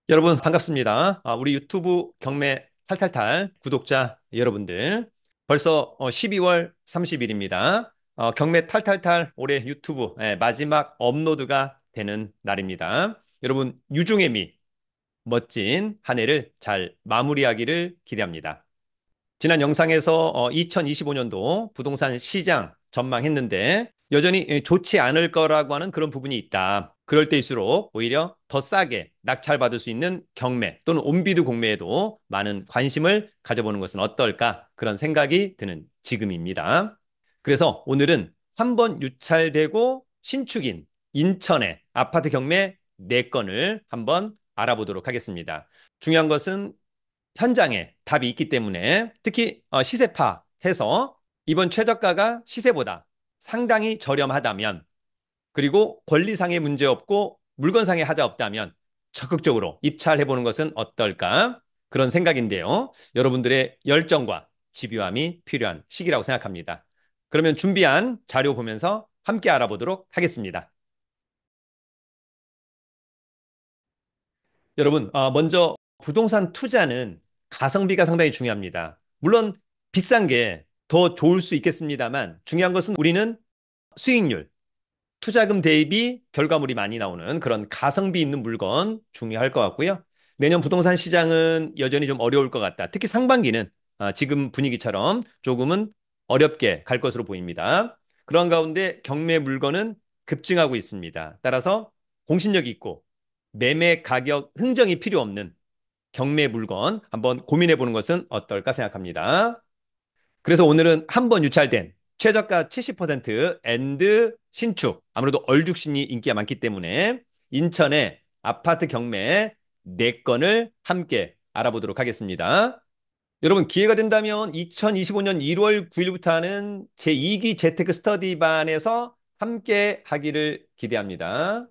여러분 반갑습니다. 우리 유튜브 경매 탈탈탈 구독자 여러분들 벌써 12월 30일입니다. 경매 탈탈탈 올해 유튜브 마지막 업로드가 되는 날입니다. 여러분 유종의 미 멋진 한 해를 잘 마무리하기를 기대합니다. 지난 영상에서 2025년도 부동산 시장 전망했는데 여전히 좋지 않을 거라고 하는 그런 부분이 있다. 그럴 때일수록 오히려 더 싸게 낙찰받을 수 있는 경매 또는 온비드 공매에도 많은 관심을 가져보는 것은 어떨까 그런 생각이 드는 지금입니다. 그래서 오늘은 한 번 유찰되고 신축인 인천의 아파트 경매 4건을 한번 알아보도록 하겠습니다. 중요한 것은 현장에 답이 있기 때문에 특히 시세파해서 이번 최저가가 시세보다 상당히 저렴하다면 그리고 권리상의 문제 없고 물건상의 하자 없다면 적극적으로 입찰해 보는 것은 어떨까 그런 생각인데요. 여러분들의 열정과 집요함이 필요한 시기라고 생각합니다. 그러면 준비한 자료 보면서 함께 알아보도록 하겠습니다. 여러분, 먼저 부동산 투자는 가성비가 상당히 중요합니다. 물론 비싼 게 더 좋을 수 있겠습니다만 중요한 것은 우리는 수익률, 투자금 대비 결과물이 많이 나오는 그런 가성비 있는 물건 중요할 것 같고요. 내년 부동산 시장은 여전히 좀 어려울 것 같다. 특히 상반기는 지금 분위기처럼 조금은 어렵게 갈 것으로 보입니다. 그런 가운데 경매 물건은 급증하고 있습니다. 따라서 공신력이 있고 매매 가격 흥정이 필요 없는 경매 물건 한번 고민해 보는 것은 어떨까 생각합니다. 그래서 오늘은 한 번 유찰된 최저가 70% 앤드 신축 아무래도 얼죽신이 인기가 많기 때문에 인천의 아파트 경매 4건을 함께 알아보도록 하겠습니다. 여러분 기회가 된다면 2025년 1월 9일부터 하는 제2기 재테크 스터디반에서 함께 하기를 기대합니다.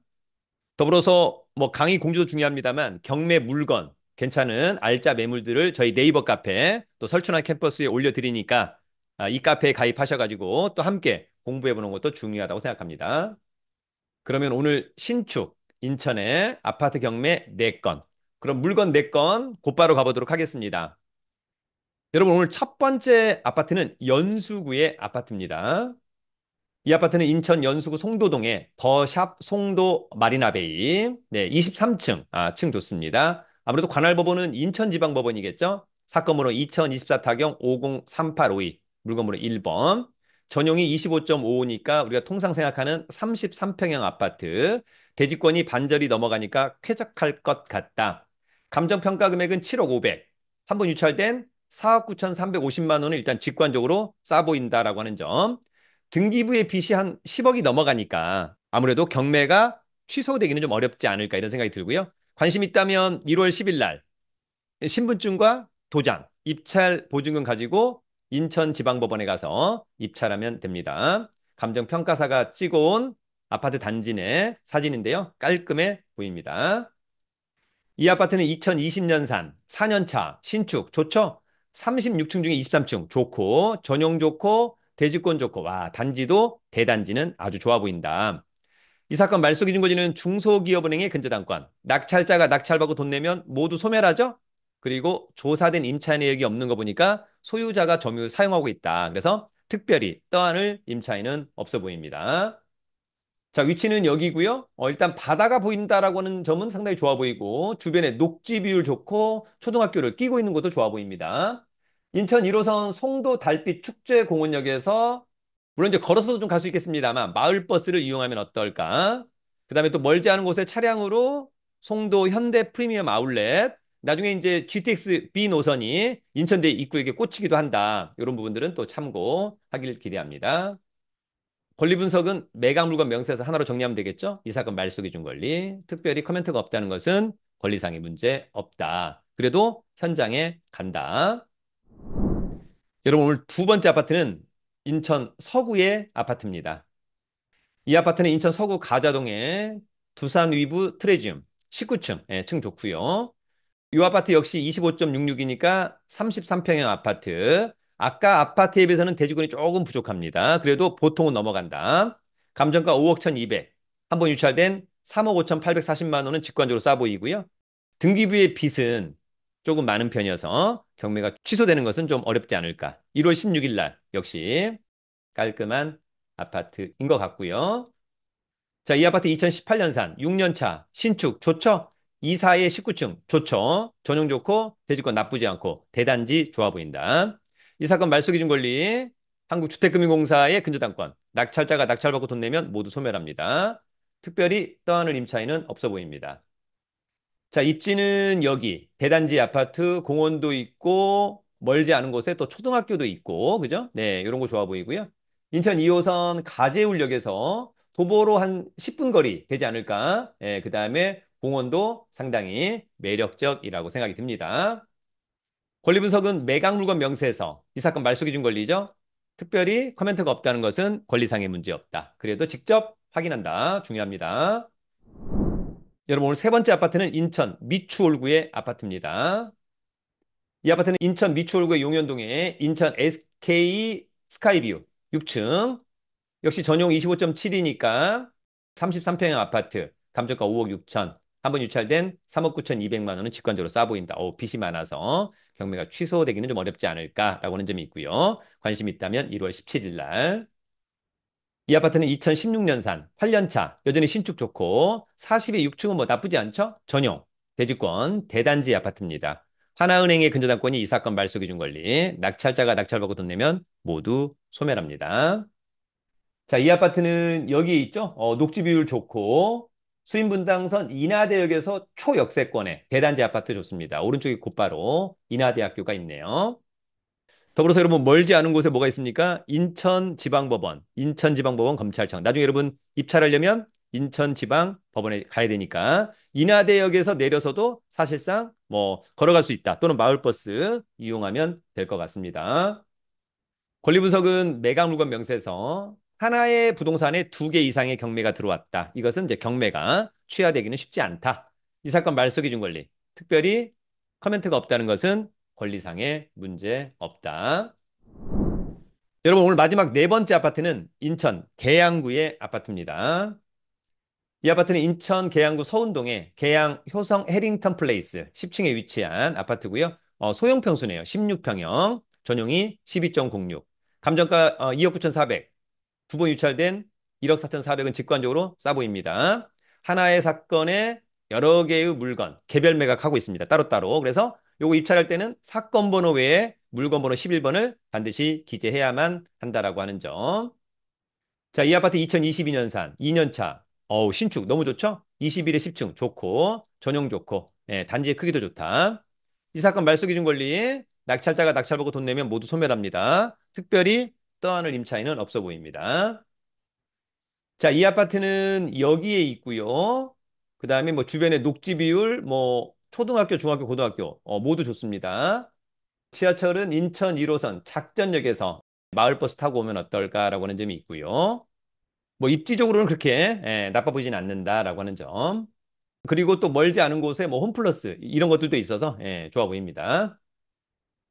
더불어서 뭐 강의 공지도 중요합니다만 경매 물건 괜찮은 알짜 매물들을 저희 네이버 카페 또 설춘환 캠퍼스에 올려드리니까 이 카페에 가입하셔가지고 또 함께 공부해보는 것도 중요하다고 생각합니다. 그러면 오늘 신축 인천의 아파트 경매 4건 그럼 물건 4건 곧바로 가보도록 하겠습니다. 여러분 오늘 첫 번째 아파트는 연수구의 아파트입니다. 이 아파트는 인천 연수구 송도동의 더샵 송도 마리나베이. 네, 23층. 층 좋습니다. 아무래도 관할법원은 인천지방법원이겠죠? 사건번호 2024 타경 503852. 물건번호 1번. 전용이 25.55니까 우리가 통상 생각하는 33평형 아파트. 대지권이 반절이 넘어가니까 쾌적할 것 같다. 감정평가 금액은 7억 500. 한 번 유찰된 4억 9,350만 원은 일단 직관적으로 싸 보인다라고 하는 점. 등기부의 빚이 한 10억이 넘어가니까 아무래도 경매가 취소되기는 좀 어렵지 않을까 이런 생각이 들고요. 관심 있다면 1월 10일 날 신분증과 도장, 입찰 보증금 가지고 인천지방법원에 가서 입찰하면 됩니다. 감정평가사가 찍어온 아파트 단지 내 사진인데요. 깔끔해 보입니다. 이 아파트는 2020년산 4년차 신축 좋죠? 36층 중에 23층 좋고 전용 좋고 대지권 좋고 와 단지도 대단지는 아주 좋아 보인다. 이 사건 말소기준거지는 중소기업은행의 근저당권 낙찰자가 낙찰받고 돈 내면 모두 소멸하죠? 그리고 조사된 임차 내역이 없는 거 보니까 소유자가 점유를 사용하고 있다. 그래서 특별히 떠안을 임차인은 없어 보입니다. 자, 위치는 여기고요. 일단 바다가 보인다라고 하는 점은 상당히 좋아 보이고 주변에 녹지 비율 좋고 초등학교를 끼고 있는 것도 좋아 보입니다. 인천 1호선 송도 달빛 축제공원역에서 물론 이제 걸어서도 좀 갈 수 있겠습니다만 마을버스를 이용하면 어떨까? 그다음에 또 멀지 않은 곳에 차량으로 송도 현대 프리미엄 아울렛 나중에 이제 GTX B 노선이 인천대 입구에게 꽂히기도 한다. 이런 부분들은 또 참고하길 기대합니다. 권리 분석은 매각 물건 명세서 하나로 정리하면 되겠죠? 이 사건 말소기준 권리. 특별히 커멘트가 없다는 것은 권리상의 문제 없다. 그래도 현장에 간다. 여러분 오늘 두 번째 아파트는 인천 서구의 아파트입니다. 이 아파트는 인천 서구 가자동의 두산 위브 트레지움 19층 층 좋고요. 이 아파트 역시 25.66이니까 33평형 아파트. 아까 아파트에 비해서는 대지권이 조금 부족합니다. 그래도 보통은 넘어간다. 감정가 5억 1,200. 한 번 유찰된 3억 5,840만 원은 직관적으로 싸 보이고요. 등기부의 빚은 조금 많은 편이어서 경매가 취소되는 것은 좀 어렵지 않을까. 1월 16일 날 역시 깔끔한 아파트인 것 같고요. 자, 이 아파트 2018년산 6년차 신축 좋죠? 2사의 19층 좋죠? 전용 좋고 대지권 나쁘지 않고 대단지 좋아 보인다. 이 사건 말소기준 권리 한국주택금융공사의 근저당권 낙찰자가 낙찰받고 돈 내면 모두 소멸합니다. 특별히 떠안을 임차인은 없어 보입니다. 자, 입지는 여기 대단지 아파트 공원도 있고 멀지 않은 곳에 또 초등학교도 있고 그죠? 네, 이런 거 좋아 보이고요. 인천 2호선 가재울역에서 도보로 한 10분 거리 되지 않을까? 예, 그다음에 공원도 상당히 매력적이라고 생각이 듭니다. 권리 분석은 매각 물건 명세서 이 사건 말소 기준 권리죠. 특별히 코멘트가 없다는 것은 권리상의 문제 없다. 그래도 직접 확인한다. 중요합니다. 여러분 오늘 세 번째 아파트는 인천 미추홀구의 아파트입니다. 이 아파트는 인천 미추홀구의 용현동에 인천 SK 스카이뷰 6층 역시 전용 25.7이니까 33평형 아파트 감정가 5억 6천 한 번 유찰된 3억 9천 2백만 원은 직관적으로 싸 보인다. 빚이 많아서 경매가 취소되기는 좀 어렵지 않을까라고 하는 점이 있고요. 관심 있다면 1월 17일 날 이 아파트는 2016년산 8년차 여전히 신축 좋고 40에 6층은 뭐 나쁘지 않죠? 전용 대지권 대단지 아파트입니다. 하나은행의 근저당권이 이 사건 말소 기준 권리 낙찰자가 낙찰받고 돈 내면 모두 소멸합니다. 자, 이 아파트는 여기 있죠? 녹지 비율 좋고 수인분당선 인하대역에서 초역세권에 대단지 아파트 좋습니다. 오른쪽이 곧바로 인하대학교가 있네요. 더불어서 여러분 멀지 않은 곳에 뭐가 있습니까? 인천지방법원, 인천지방법원 검찰청. 나중에 여러분 입찰하려면 인천지방법원에 가야 되니까 인하대역에서 내려서도 사실상 뭐 걸어갈 수 있다. 또는 마을버스 이용하면 될 것 같습니다. 권리분석은 매각물건 명세서 하나의 부동산에 두 개 이상의 경매가 들어왔다. 이것은 이제 경매가 취하되기는 쉽지 않다. 이 사건 말소 기준 권리. 특별히 커멘트가 없다는 것은 권리상의 문제 없다. 여러분 오늘 마지막 네 번째 아파트는 인천 계양구의 아파트입니다. 이 아파트는 인천 계양구 서운동에 계양 효성 해링턴 플레이스 10층에 위치한 아파트고요. 소형 평수네요. 16평형, 전용이 12.06. 감정가 2억 9,400. 두 번 유찰된 1억 4,400은 직관적으로 싸 보입니다. 하나의 사건에 여러 개의 물건 개별 매각하고 있습니다. 따로따로. 그래서 요거 입찰할 때는 사건 번호 외에 물건 번호 11번을 반드시 기재해야만 한다라고 하는 점. 자, 이 아파트 2022년산 2년차. 신축 너무 좋죠? 21에 10층 좋고 전용 좋고 단지의 크기도 좋다. 이 사건 말소 기준 권리 낙찰자가 낙찰받고 돈 내면 모두 소멸합니다. 특별히 떠안을 임차인은 없어 보입니다. 자, 이 아파트는 여기에 있고요. 그 다음에 뭐 주변에 녹지 비율, 뭐 초등학교, 중학교, 고등학교 모두 좋습니다. 지하철은 인천 1호선 작전역에서 마을버스 타고 오면 어떨까라고 하는 점이 있고요. 뭐 입지적으로는 그렇게 나빠 보이진 않는다라고 하는 점. 그리고 또 멀지 않은 곳에 뭐 홈플러스 이런 것들도 있어서 좋아 보입니다.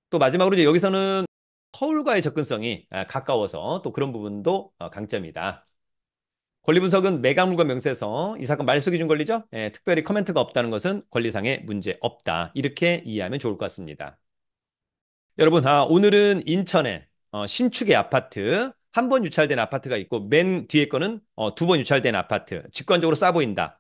또 마지막으로 이제 여기서는 서울과의 접근성이 가까워서 또 그런 부분도 강점이다. 권리 분석은 매각물건 명세서 이 사건 말소 기준 권리죠? 특별히 커멘트가 없다는 것은 권리상의 문제 없다. 이렇게 이해하면 좋을 것 같습니다. 여러분, 오늘은 인천에 신축의 아파트 한 번 유찰된 아파트가 있고 맨 뒤에 거는 두 번 유찰된 아파트 직관적으로 싸 보인다.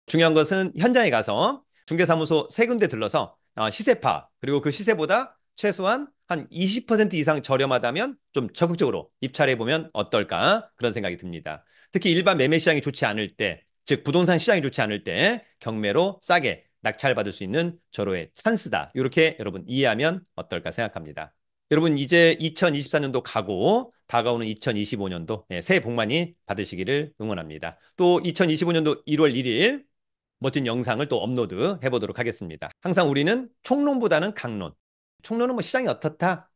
중요한 것은 현장에 가서 중개사무소 세 군데 들러서 시세파 그리고 그 시세보다 최소한 한 20% 이상 저렴하다면 좀 적극적으로 입찰해 보면 어떨까 그런 생각이 듭니다. 특히 일반 매매 시장이 좋지 않을 때, 즉 부동산 시장이 좋지 않을 때 경매로 싸게 낙찰받을 수 있는 절호의 찬스다. 이렇게 여러분 이해하면 어떨까 생각합니다. 여러분 이제 2024년도 가고 다가오는 2025년도 새해 복 많이 받으시기를 응원합니다. 또 2025년도 1월 1일 멋진 영상을 또 업로드 해보도록 하겠습니다. 항상 우리는 총론보다는 강론. 총론은 뭐 시장이 어떻다,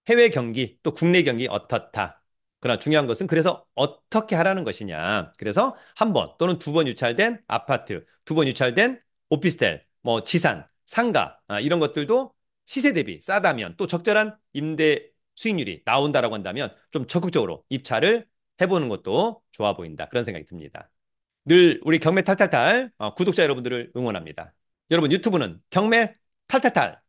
해외 경기, 또 국내 경기 어떻다. 그러나 중요한 것은 그래서 어떻게 하라는 것이냐. 그래서 한 번 또는 두 번 유찰된 아파트, 두 번 유찰된 오피스텔, 뭐 지산, 상가 이런 것들도 시세 대비 싸다면 또 적절한 임대 수익률이 나온다라고 한다면 좀 적극적으로 입찰을 해보는 것도 좋아 보인다. 그런 생각이 듭니다. 늘 우리 경매 탈탈탈 구독자 여러분들을 응원합니다. 여러분 유튜브는 경매 탈탈탈.